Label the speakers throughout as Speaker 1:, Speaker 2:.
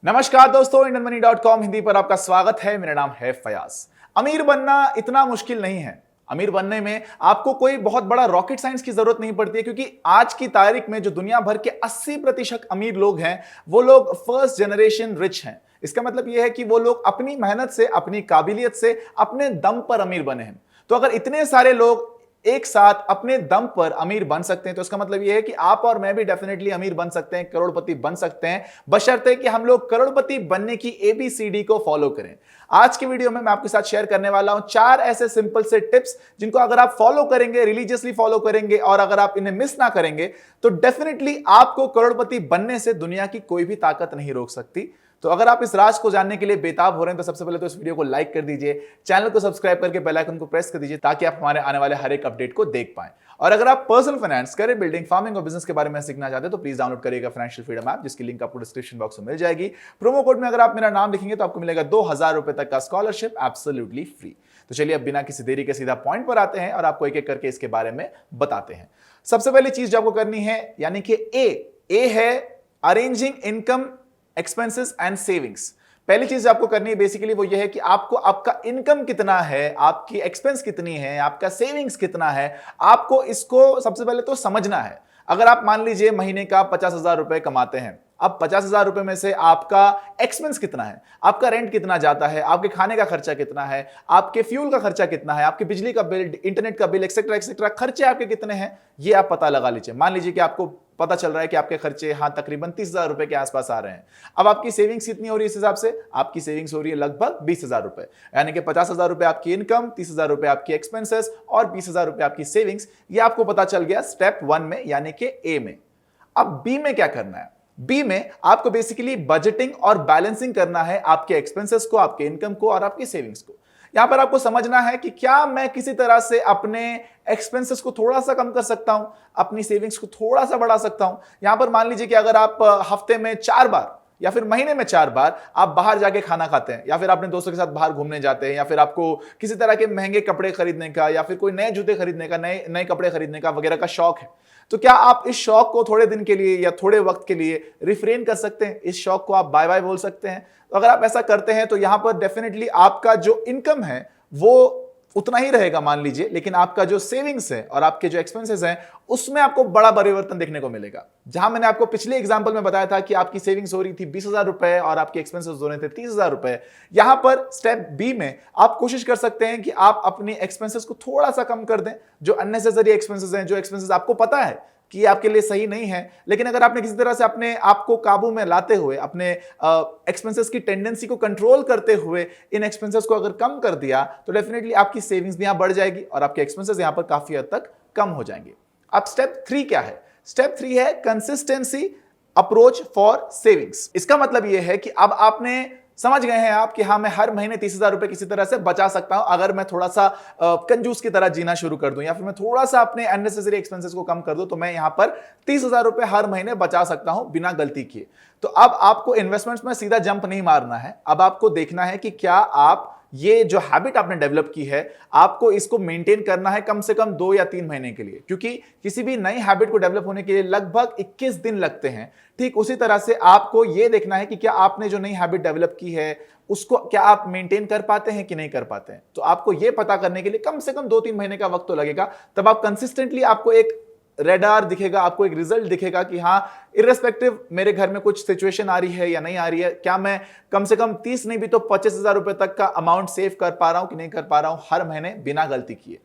Speaker 1: नमस्कार दोस्तों, IndianMoney.com हिंदी पर आपका स्वागत है। मेरा नाम है फयाज। अमीर बनना इतना मुश्किल नहीं है। अमीर बनने में आपको कोई बहुत बड़ा रॉकेट साइंस की जरूरत नहीं पड़ती है, क्योंकि आज की तारीख में जो दुनिया भर के 80% अमीर लोग हैं वो लोग फर्स्ट जनरेशन रिच हैं। इसका मतलब यह है कि वो लोग अपनी मेहनत से, अपनी काबिलियत से, अपने दम पर अमीर बने हैं। तो अगर इतने सारे लोग एक साथ अपने दम पर अमीर बन सकते हैं तो इसका मतलब यह है कि आप और मैं भी डेफिनेटली अमीर बन सकते हैं, करोड़पति बन सकते हैं, बशर्ते कि हम लोग करोड़पति बनने की ABCD को फॉलो करें। आज की वीडियो में मैं आपके साथ शेयर करने वाला हूं 4 ऐसे सिंपल से टिप्स जिनको अगर आप फॉलो करेंगे, रिलीजियसली फॉलो करेंगे और अगर आप इन्हें मिस ना करेंगे तो डेफिनेटली आपको करोड़पति बनने से दुनिया की कोई भी ताकत नहीं रोक सकती। तो अगर आप इस राज को जानने के लिए बेताब हो रहे हैं तो सबसे पहले तो इस वीडियो को लाइक कर दीजिए, चैनल को सब्सक्राइब करके बेल आइकन को प्रेस कर दीजिए ताकि आप हमारे आने वाले हर एक अपडेट को देख पाएं। और अगर आप personal finance, career building, farming और बिजनेस के बारे में सीखना चाहते हैं तो प्लीज डाउनलोड करिएगा फाइनेंशियल फ्रीडम ऐप, जिसकी लिंक आपको डिस्क्रिप्शन बॉक्स में मिल जाएगी। प्रोमो कोड में अगर आप मेरा नाम लिखेंगे तो आपको मिलेगा 2000 रुपए तक का स्कॉलरशिप एब्सोल्युटली फ्री। तो चलिए अब बिना किसी देरी के सीधा पॉइंट पर आते हैं और आपको एक एक करके इसके बारे में बताते हैं। सबसे पहली चीज जो आपको करनी है यानी कि ए है arranging income, expenses and savings. पहली चीज आपको करनी है बेसिकली वो ये है कि आपको आपका इनकम कितना है, आपकी एक्सपेंस कितनी है, आपका सेविंग्स कितना है, आपको इसको सबसे पहले तो समझना है। अगर आप मान लीजिए महीने का 50,000 रुपए कमाते हैं, अब 50,000 रुपए में से आपका एक्सपेंस कितना है, आपका रेंट कितना जाता है, आपके खाने का खर्चा कितना है, आपके फ्यूल का खर्चा कितना है, आपकी बिजली का बिल, इंटरनेट का बिल, एक्सेट्रा एक्सेट्रा खर्चे आपके कितने हैं, ये आप पता लगा लीजिए। मान लीजिए कि आपको पता चल रहा है कि आपके खर्चे तकरीबन 30,000 रुपए के आसपास आ रहे हैं। अब आपकी सेविंग्स कितनी हो रही है? इस हिसाब से आपकी सेविंग्स हो रही है लगभग 20,000 रुपए, यानी कि 50,000 रुपए आपकी इनकम, 30,000 रुपए आपकी एक्सपेंसेस और 20,000 रुपए आपकी सेविंग्स। ये आपको पता चल गया स्टेप 1 में यानी कि ए में। अब बी में क्या करना है? बी में आपको बेसिकली बजटिंग और बैलेंसिंग करना है आपके एक्सपेंसेस को, आपके इनकम को और आपकी सेविंग्स को। यहां पर आपको समझना है कि क्या मैं किसी तरह से अपने एक्सपेंसेस को थोड़ा सा कम कर सकता हूं, अपनी सेविंग्स को थोड़ा सा बढ़ा सकता हूं। यहां पर मान लीजिए कि अगर आप हफ्ते में 4 बार या फिर महीने में 4 बार आप बाहर जाके खाना खाते हैं, या फिर अपने दोस्तों के साथ बाहर घूमने जाते हैं, या फिर आपको किसी तरह के महंगे कपड़े खरीदने का या फिर कोई नए जूते खरीदने का, नए नए कपड़े खरीदने का वगैरह का शौक है, तो क्या आप इस शौक को थोड़े दिन के लिए या थोड़े वक्त के लिए रिफ्रेन कर सकते हैं? इस शौक को आप बाय बाय बोल सकते हैं। तो अगर आप ऐसा करते हैं तो यहां पर डेफिनेटली आपका जो इनकम है वो उतना ही रहेगा मान लीजिए, लेकिन आपका जो सेविंग्स है और आपके जो एक्सपेंसेस हैं उसमें आपको बड़ा परिवर्तन देखने को मिलेगा। जहां मैंने आपको पिछले एग्जांपल में बताया था कि आपकी सेविंग्स हो रही थी 20,000 रुपए और आपके एक्सपेंसेस हो रहे थे 30,000 रुपए, यहां पर स्टेप बी में आप कोशिश कर सकते हैं कि आप अपने एक्सपेंसेस को थोड़ा सा कम कर दें। जो अननेसेसरी एक्सपेंसेस हैं, जो एक्सपेंसेस आपको पता है कि ये आपके लिए सही नहीं है, लेकिन अगर आपने किसी तरह से अपने आप को काबू में लाते हुए, अपने एक्सपेंसेस की टेंडेंसी को कंट्रोल करते हुए इन एक्सपेंसेस को अगर कम कर दिया तो डेफिनेटली आपकी सेविंग्स भी यहां बढ़ जाएगी और आपके एक्सपेंसेस यहां पर काफी हद तक कम हो जाएंगे। अब स्टेप 3 क्या है? स्टेप 3 है कंसिस्टेंसी अप्रोच फॉर सेविंग्स। इसका मतलब यह है कि अब आपने समझ गए हैं आप कि मैं हर महीने 30,000 रुपए किसी तरह से बचा सकता हूं अगर मैं थोड़ा सा कंजूस की तरह जीना शुरू कर दूं, या फिर मैं थोड़ा सा अपने अननेसेसरी एक्सपेंसेस को कम कर दूं, तो मैं यहां पर 30,000 रुपए हर महीने बचा सकता हूं बिना गलती किए। तो अब आपको इन्वेस्टमेंट्स में सीधा जंप नहीं मारना है। अब आपको देखना है कि क्या आप ये जो हैबिट आपने डेवलप की है आपको इसको मेंटेन करना है कम से कम 2 या 3 महीने के लिए, क्योंकि किसी भी नई हैबिट को डेवलप होने के लिए लगभग 21 दिन लगते हैं। ठीक उसी तरह से आपको यह देखना है कि क्या आपने जो नई हैबिट डेवलप की है उसको क्या आप मेंटेन कर पाते हैं कि नहीं कर पाते हैं। तो आपको यह पता करने के लिए कम से कम 2-3 महीने का वक्त तो लगेगा। तब आप कंसिस्टेंटली, आपको एक रेडार दिखेगा, आपको एक रिजल्ट दिखेगा कि इर्रेस्पेक्टिव मेरे घर में कुछ सिचुएशन आ रही है या नहीं आ रही है, क्या मैं कम से कम 30 नहीं भी तो 25,000 रुपए तक का अमाउंट सेव कर पा रहा हूं कि नहीं कर पा रहा हूं हर महीने बिना गलती किए।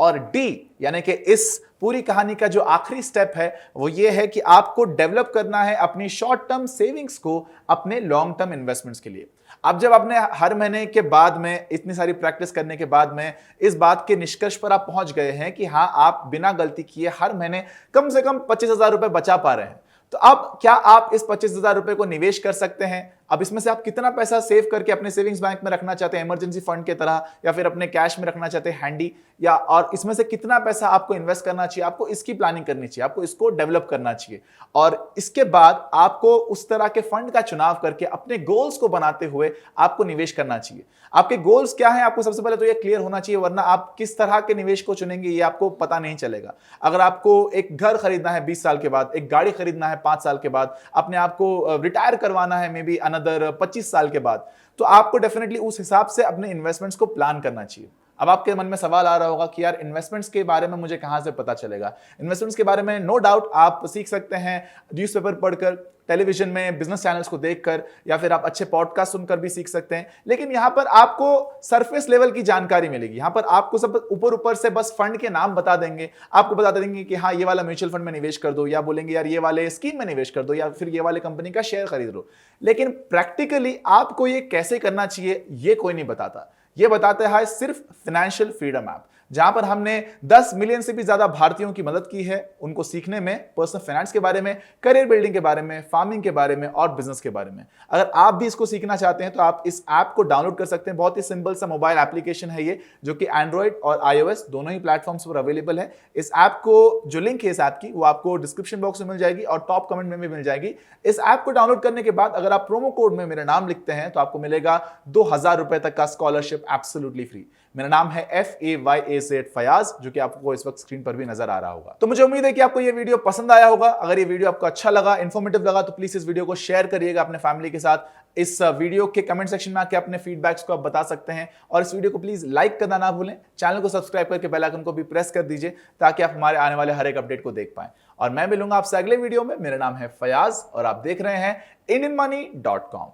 Speaker 1: और डी यानी कि इस पूरी कहानी का जो आखिरी स्टेप है वो ये है कि आपको डेवलप करना है अपनी शॉर्ट टर्म सेविंग्स को अपने लॉन्ग टर्म इन्वेस्टमेंट्स के लिए। अब जब आपने हर महीने के बाद में इतनी सारी प्रैक्टिस करने के बाद में इस बात के निष्कर्ष पर आप पहुंच गए हैं कि आप बिना गलती किए हर महीने कम से कम 25,000 रुपए बचा पा रहे हैं, तो अब क्या आप इस 25,000 रुपए को निवेश कर सकते हैं? अब इसमें से आप कितना पैसा सेव करके अपने सेविंग्स बैंक में रखना चाहते हैं इमरजेंसी फंड की तरह, या फिर अपने कैश में रखना चाहते हैं हैंडी, या और इसमें से कितना पैसा आपको इन्वेस्ट करना चाहिए, आपको इसकी प्लानिंग करनी चाहिए, आपको इसको डेवलप करना चाहिए। और इसके बाद आपको उस तरह के फंड का चुनाव करके अपने गोल्स को बनाते हुए आपको निवेश करना चाहिए। आपके गोल्स क्या है आपको सबसे पहले तो ये क्लियर होना चाहिए, वरना आप किस तरह के निवेश को चुनेंगे ये आपको पता नहीं चलेगा। अगर आपको एक घर खरीदना है 20 साल के बाद, एक गाड़ी खरीदना है 5 साल के बाद, अपने आप को रिटायर करवाना है मे बी अनदर अनदर 25 साल के बाद, तो आपको डेफिनेटली उस हिसाब से अपने इन्वेस्टमेंट्स को प्लान करना चाहिए। अब आपके मन में सवाल आ रहा होगा कि यार इन्वेस्टमेंट्स के बारे में मुझे कहां से पता चलेगा? इन्वेस्टमेंट्स के बारे में नो डाउट आप सीख सकते हैं न्यूज़पेपर पढ़कर, टेलीविजन में बिजनेस चैनल्स को देखकर, या फिर आप अच्छे पॉडकास्ट सुनकर भी सीख सकते हैं। लेकिन यहां पर आपको सरफेस लेवल की जानकारी मिलेगी। यहां पर आपको सब ऊपर ऊपर से बस फंड के नाम बता देंगे, आपको बता देंगे कि हाँ ये वाला म्यूचुअल फंड में निवेश कर दो, या बोलेंगे यार ये वाले स्कीम में निवेश कर दो, या फिर ये वाले कंपनी का शेयर खरीद लो। लेकिन प्रैक्टिकली आपको ये कैसे करना चाहिए ये कोई नहीं बताता। ये बताता है सिर्फ फाइनेंशियल फ्रीडम ऐप, जहां पर हमने 10 मिलियन से भी ज्यादा भारतीयों की मदद की है उनको सीखने में पर्सनल फाइनेंस के बारे में, करियर बिल्डिंग के बारे में, फार्मिंग के बारे में और बिजनेस के बारे में। अगर आप भी इसको सीखना चाहते हैं तो आप इस ऐप को डाउनलोड कर सकते हैं। बहुत ही सिंपल सा मोबाइल एप्लीकेशन है ये, जो कि एंड्रॉइड और iOS दोनों ही प्लेटफॉर्म्स पर अवेलेबल है। इस ऐप को जो लिंक है इस ऐप की वो आपको डिस्क्रिप्शन बॉक्स में मिल जाएगी और टॉप कमेंट में भी मिल जाएगी। इस ऐप को डाउनलोड करने के बाद अगर आप प्रोमो कोड में मेरा नाम लिखते हैं तो आपको मिलेगा 2000 रुपए तक का स्कॉलरशिप एब्सोल्युटली फ्री। मेरा नाम है FAYAZ फयाज, जो कि आपको इस वक्त स्क्रीन पर भी नजर आ रहा होगा। तो मुझे उम्मीद है कि आपको ये वीडियो पसंद आया होगा। अगर ये वीडियो आपको अच्छा लगा, इन्फॉर्मेटिव लगा, तो प्लीज इस वीडियो को शेयर करिएगा अपने फैमिली के साथ। इस वीडियो के कमेंट सेक्शन में आके अपने फीडबैक्स को आप बता सकते हैं, और इस वीडियो को प्लीज लाइक करना ना भूलें। चैनल को सब्सक्राइब करके बेल आइकन को भी प्रेस कर दीजिए ताकि आप हमारे आने वाले हर एक अपडेट को देख पाएं। और मैं मिलूंगा आपसे अगले वीडियो में। मेरा नाम है फयाज और आप देख रहे हैं IndianMoney.com।